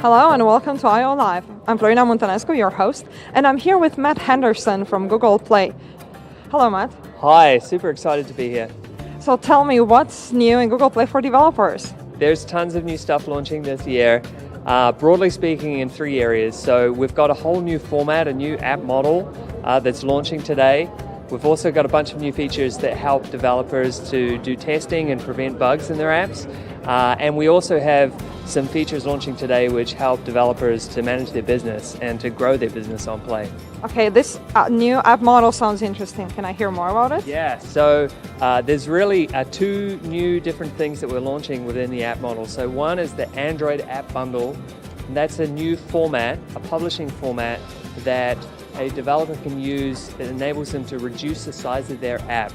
Hello and welcome to I/O Live. I'm Florina Montanescu, your host, and I'm here with Matt Henderson from Google Play. Hello, Matt. Hi, super excited to be here. So tell me, what's new in Google Play for developers? There's tons of new stuff launching this year, broadly speaking in 3 areas. So we've got a whole new format, a new app model that's launching today. We've also got a bunch of new features that help developers to do testing and prevent bugs in their apps. And we also have some features launching today which help developers to manage their business and to grow their business on Play. Okay, this new app model sounds interesting. Can I hear more about it? Yeah, so there's really 2 new different things that we're launching within the app model. So one is the Android App Bundle. And that's a new format, a publishing format that a developer can use that enables them to reduce the size of their app.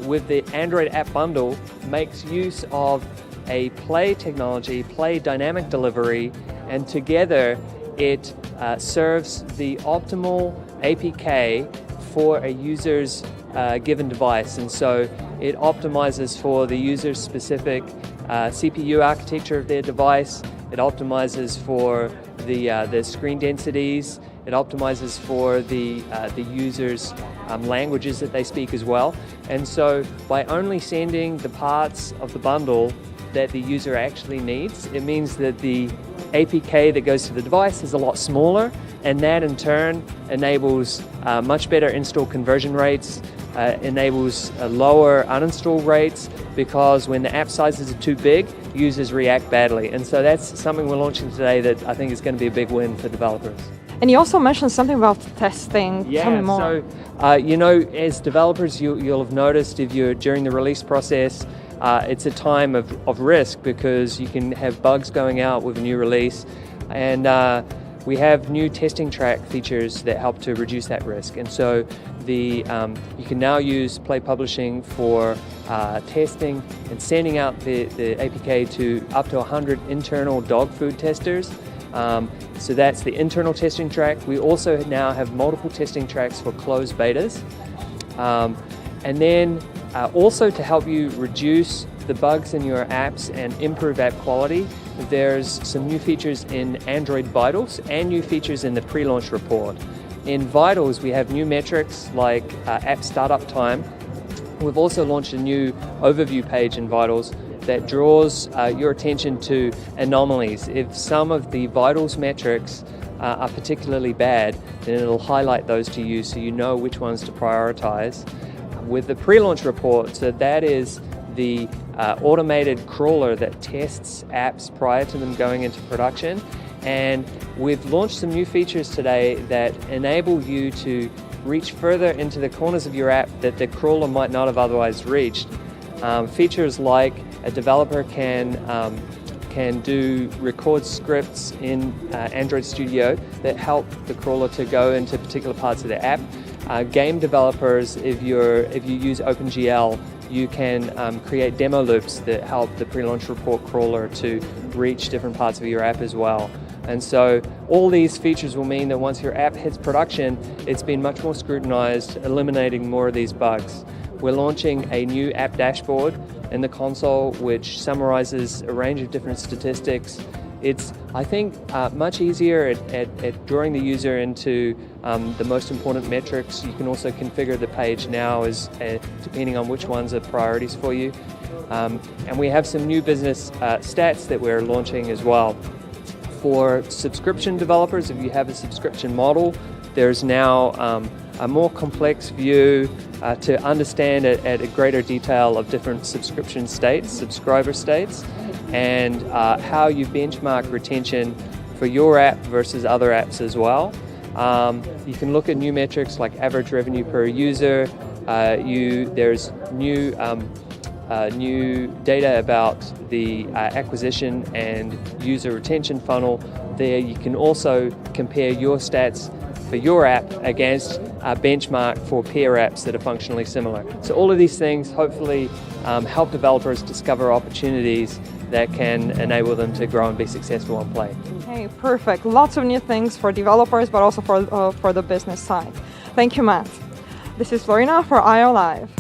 With the Android App Bundle, makes use of a Play technology, Play dynamic delivery, and together it serves the optimal APK for a user's given device. And so it optimizes for the user's specific CPU architecture of their device. It optimizes for the screen densities. It optimizes for the user's languages that they speak as well. And so by only sending the parts of the bundle that the user actually needs, it means that the APK that goes to the device is a lot smaller, and that in turn enables much better install conversion rates, enables lower uninstall rates, because when the app sizes are too big, users react badly. And so that's something we're launching today that I think is going to be a big win for developers. And you also mentioned something about testing. Tell me more. So as developers, you'll have noticed if you're during the release process, it's a time of risk because you can have bugs going out with a new release, and we have new testing track features that help to reduce that risk. And so you can now use Play Publishing for testing and sending out the APK to up to 100 internal dog food testers. So that's the internal testing track. We also now have multiple testing tracks for closed betas. And then also to help you reduce the bugs in your apps and improve app quality, there's some new features in Android Vitals and new features in the pre-launch report. In Vitals, we have new metrics like app startup time. We've also launched a new overview page in Vitals that draws your attention to anomalies. If some of the Vitals metrics are particularly bad, then it'll highlight those to you so you know which ones to prioritize. With the pre-launch report, so that is the automated crawler that tests apps prior to them going into production. And we've launched some new features today that enable you to reach further into the corners of your app that the crawler might not have otherwise reached. Features like a developer can do record scripts in Android Studio that help the crawler to go into particular parts of the app. Game developers, if you use OpenGL, you can create demo loops that help the pre-launch report crawler to reach different parts of your app as well. And so all these features will mean that once your app hits production, it's been much more scrutinized, eliminating more of these bugs. We're launching a new app dashboard in the console which summarizes a range of different statistics. It's, I think, much easier at drawing the user into the most important metrics. You can also configure the page now as depending on which ones are priorities for you. And we have some new business stats that we're launching as well. For subscription developers, if you have a subscription model, there's now a more complex view to understand at a greater detail of different subscription states, subscriber states, and how you benchmark retention for your app versus other apps as well. You can look at new metrics like average revenue per user. There's new data about the acquisition and user retention funnel. There you can also compare your stats for your app against a benchmark for peer apps that are functionally similar. So all of these things hopefully help developers discover opportunities that can enable them to grow and be successful on Play. Okay, perfect. Lots of new things for developers, but also for the business side. Thank you, Matt. This is Florina for I/O Live.